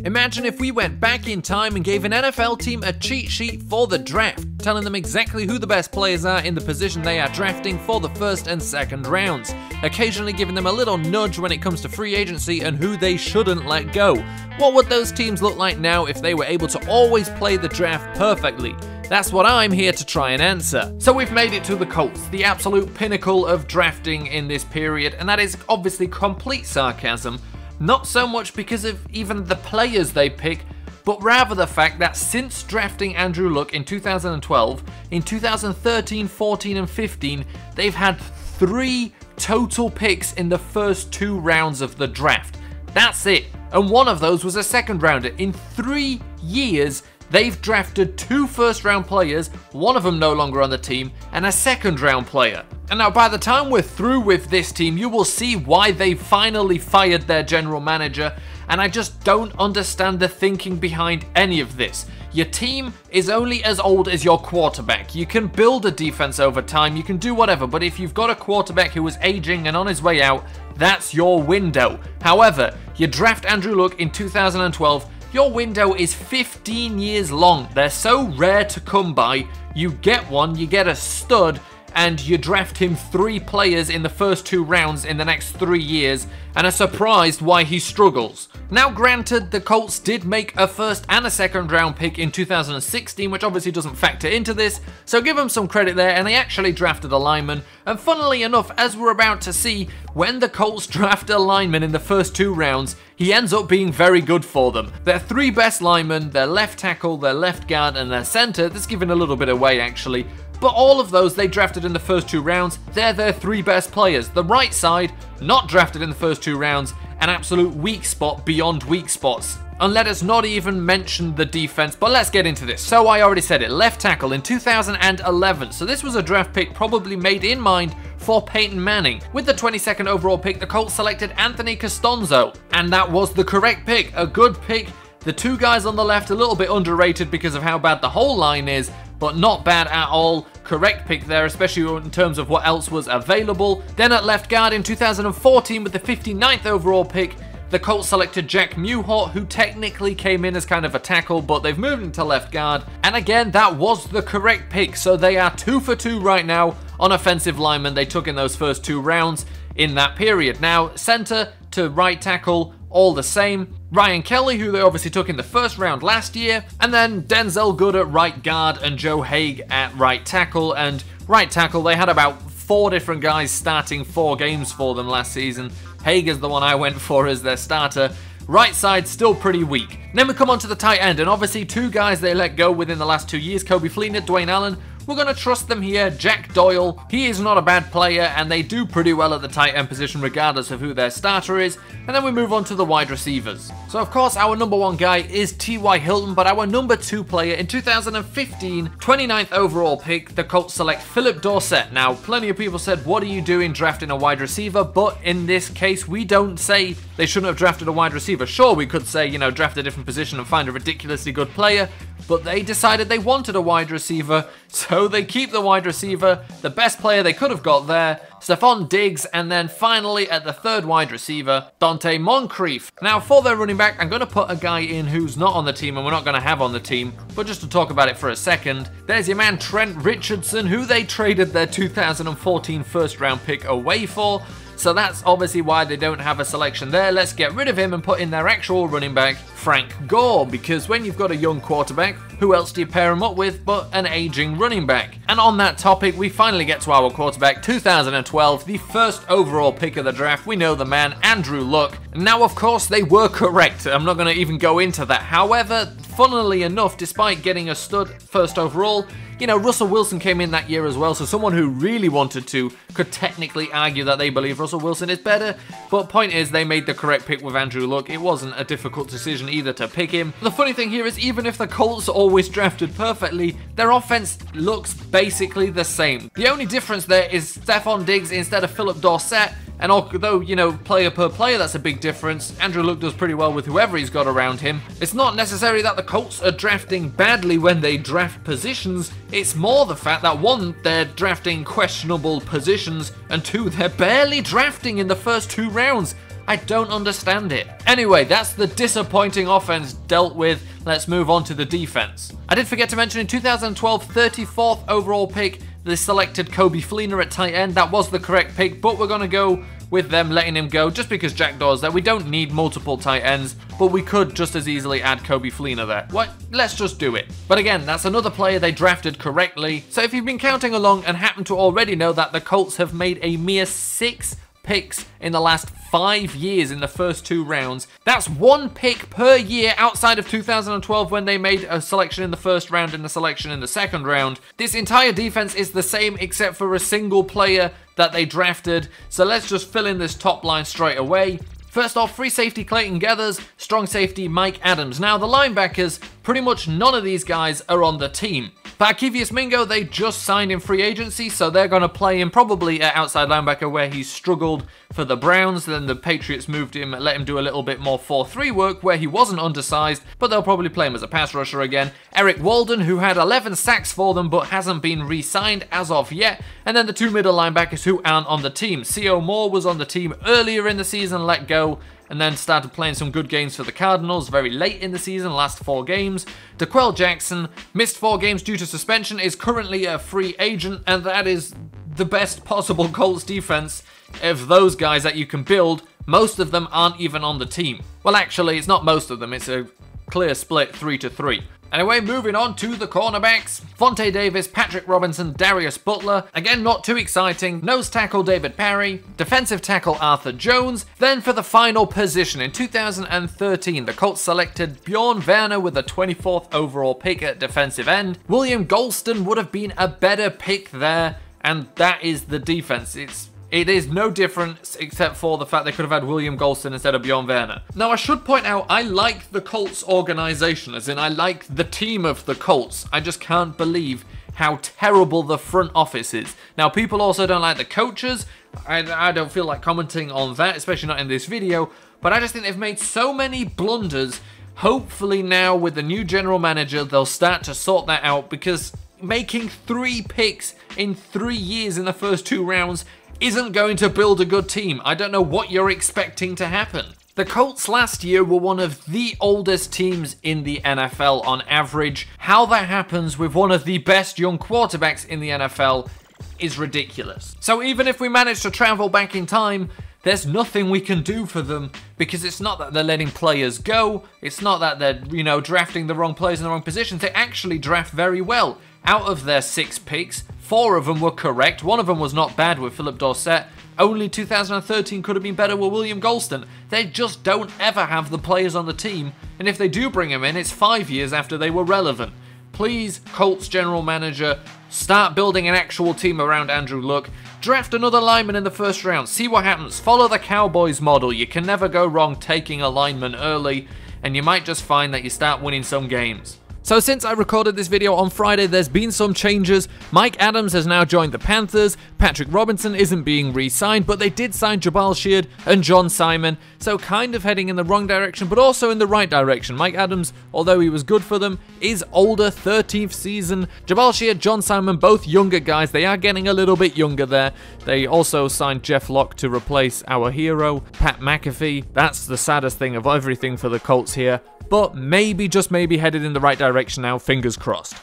Imagine if we went back in time and gave an NFL team a cheat sheet for the draft, telling them exactly who the best players are in the position they are drafting for the first and second rounds, occasionally giving them a little nudge when it comes to free agency and who they shouldn't let go. What would those teams look like now if they were able to always play the draft perfectly? That's what I'm here to try and answer. So we've made it to the Colts, the absolute pinnacle of drafting in this period, and that is obviously complete sarcasm. Not so much because of even the players they pick, but rather the fact that since drafting Andrew Luck in 2012, in 2013, 14 and 15, they've had 3 total picks in the first 2 rounds of the draft. That's it. And one of those was a second rounder. In 3 years, they've drafted 2 first-round players, one of them no longer on the team, and a second-round player. And now by the time we're through with this team, you will see why they finally fired their general manager, and I just don't understand the thinking behind any of this. Your team is only as old as your quarterback. You can build a defense over time, you can do whatever, but if you've got a quarterback who is aging and on his way out, that's your window. However, you draft Andrew Luck in 2012, your window is 15 years long. They're so rare to come by. You get one, you get a stud, and you draft him 3 players in the first 2 rounds in the next 3 years, and are surprised why he struggles. Now granted, the Colts did make a first and a second round pick in 2016, which obviously doesn't factor into this, so give them some credit there, and they actually drafted a lineman. And funnily enough, as we're about to see, when the Colts draft a lineman in the first 2 rounds, he ends up being very good for them. Their 3 best linemen, their left tackle, their left guard, and their center, that's giving a little bit away actually, but all of those they drafted in the first 2 rounds, they're their 3 best players. The right side, not drafted in the first 2 rounds, an absolute weak spot beyond weak spots. And let us not even mention the defense, but let's get into this. So I already said it, left tackle in 2011. So this was a draft pick probably made in mind for Peyton Manning. With the 22nd overall pick, the Colts selected Anthony Castonzo, and that was the correct pick, a good pick. The 2 guys on the left a little bit underrated because of how bad the whole line is, but not bad at all. Correct pick there, especially in terms of what else was available. Then at left guard in 2014 with the 59th overall pick, the Colts selected Jack Mewhort, who technically came in as kind of a tackle, but they've moved into left guard. And again, that was the correct pick, so they are 2 for 2 right now on offensive linemen they took in those first 2 rounds in that period. Now, center to right tackle, all the same. Ryan Kelly, who they obviously took in the first round last year, and then Denzel Good at right guard and Joe Haig at right tackle. And right tackle, they had about 4 different guys starting 4 games for them last season. Haig is the one I went for as their starter. Right side still pretty weak. Then we come on to the tight end, and obviously 2 guys they let go within the last 2 years, Coby Fleener, Dwayne Allen. We're going to trust them here. Jack Doyle, he is not a bad player, and they do pretty well at the tight end position regardless of who their starter is. And then we move on to the wide receivers. So of course our number 1 guy is T.Y. Hilton, but our number 2 player in 2015, 29th overall pick, the Colts select Philip Dorsett. Now plenty of people said, what are you doing drafting a wide receiver? But in this case, we don't say they shouldn't have drafted a wide receiver. Sure, we could say, you know, draft a different position and find a ridiculously good player, but they decided they wanted a wide receiver, so they keep the wide receiver, the best player they could have got there, Stephon Diggs, and then finally at the 3rd wide receiver, Dante Moncrief. Now for their running back, I'm going to put a guy in who's not on the team and we're not going to have on the team, but just to talk about it for a second, there's your man Trent Richardson, who they traded their 2014 first round pick away for. So that's obviously why they don't have a selection there. Let's get rid of him and put in their actual running back, Frank Gore, because when you've got a young quarterback, who else do you pair him up with but an aging running back? And on that topic, we finally get to our quarterback, 2012, the 1st overall pick of the draft. We know the man, Andrew Luck. Now, of course, they were correct. I'm not going to even go into that. However, funnily enough, despite getting a stud 1st overall, you know, Russell Wilson came in that year as well, so someone who really wanted to could technically argue that they believe Russell Wilson is better, but point is they made the correct pick with Andrew Luck. It wasn't a difficult decision either to pick him. The funny thing here is even if the Colts always drafted perfectly, their offense looks basically the same. The only difference there is Stephon Diggs instead of Philip Dorsett, and although, you know, player per player, that's a big difference, Andrew Luck does pretty well with whoever he's got around him. It's not necessarily that the Colts are drafting badly when they draft positions, it's more the fact that 1, they're drafting questionable positions, and 2, they're barely drafting in the first 2 rounds. I don't understand it. Anyway, that's the disappointing offense dealt with. Let's move on to the defense. I did forget to mention in 2012, 34th overall pick, they selected Kobe Fleener at tight end. That was the correct pick, but we're going to go with them letting him go just because Jack Dawes there. We don't need multiple tight ends, but we could just as easily add Kobe Fleener there. What? Let's just do it. But again, that's another player they drafted correctly. So if you've been counting along and happen to already know that the Colts have made a mere 6 picks in the last 5 years in the first 2 rounds. That's 1 pick per year outside of 2012 when they made a selection in the first round and a selection in the second round. This entire defense is the same except for a single player that they drafted. So let's just fill in this top line straight away. First off, free safety Clayton Geathers, strong safety Mike Adams. Now the linebackers, pretty much none of these guys are on the team. Barkevius Mingo, they just signed in free agency, so they're going to play him probably at outside linebacker where he struggled for the Browns. Then the Patriots moved him, let him do a little bit more 4-3 work where he wasn't undersized, but they'll probably play him as a pass rusher again. Eric Walden, who had 11 sacks for them but hasn't been re-signed as of yet. And then the 2 middle linebackers who aren't on the team. C.O. Moore was on the team earlier in the season, let go, and then started playing some good games for the Cardinals very late in the season, last 4 games. DeQuell Jackson missed 4 games due to suspension, is currently a free agent, and that is the best possible Colts defense of those guys that you can build. Most of them aren't even on the team. Well, actually, it's not most of them, it's a clear split 3-3. Anyway, moving on to the cornerbacks. Vontae Davis, Patrick Robinson, Darius Butler. Again, not too exciting. Nose tackle David Parry. Defensive tackle Arthur Jones. Then for the final position, in 2013, the Colts selected Bjorn Werner with a 24th overall pick at defensive end. William Golston would have been a better pick there, and that is the defense. It is no different except for the fact they could have had William Golston instead of Bjorn Werner. Now, I should point out, I like the Colts organization, as in I like the team of the Colts. I just can't believe how terrible the front office is. Now, people also don't like the coaches. I don't feel like commenting on that, especially not in this video, but I just think they've made so many blunders. Hopefully now, with the new general manager, they'll start to sort that out, because making 3 picks in 3 years in the first 2 rounds isn't going to build a good team. I don't know what you're expecting to happen. The Colts last year were one of the oldest teams in the NFL on average. How that happens with one of the best young quarterbacks in the NFL is ridiculous. So even if we manage to travel back in time, there's nothing we can do for them, because it's not that they're letting players go. It's not that they're, drafting the wrong players in the wrong positions. They actually draft very well. Out of their 6 picks, 4 of them were correct. 1 of them was not bad with Philip Dorsett. Only 2013 could have been better with William Golston. They just don't ever have the players on the team, and if they do bring him in, it's 5 years after they were relevant. Please, Colts general manager, start building an actual team around Andrew Luck. Draft another lineman in the first round. See what happens. Follow the Cowboys model. You can never go wrong taking a lineman early, and you might just find that you start winning some games. So since I recorded this video on Friday, there's been some changes. Mike Adams has now joined the Panthers. Patrick Robinson isn't being re-signed, but they did sign Jabal Sheard and John Simon. So kind of heading in the wrong direction, but also in the right direction. Mike Adams, although he was good for them, is older, 13th season. Jabal Sheard, John Simon, both younger guys. They are getting a little bit younger there. They also signed Jeff Locke to replace our hero, Pat McAfee. That's the saddest thing of everything for the Colts here. But maybe, just maybe, headed in the right direction now, fingers crossed.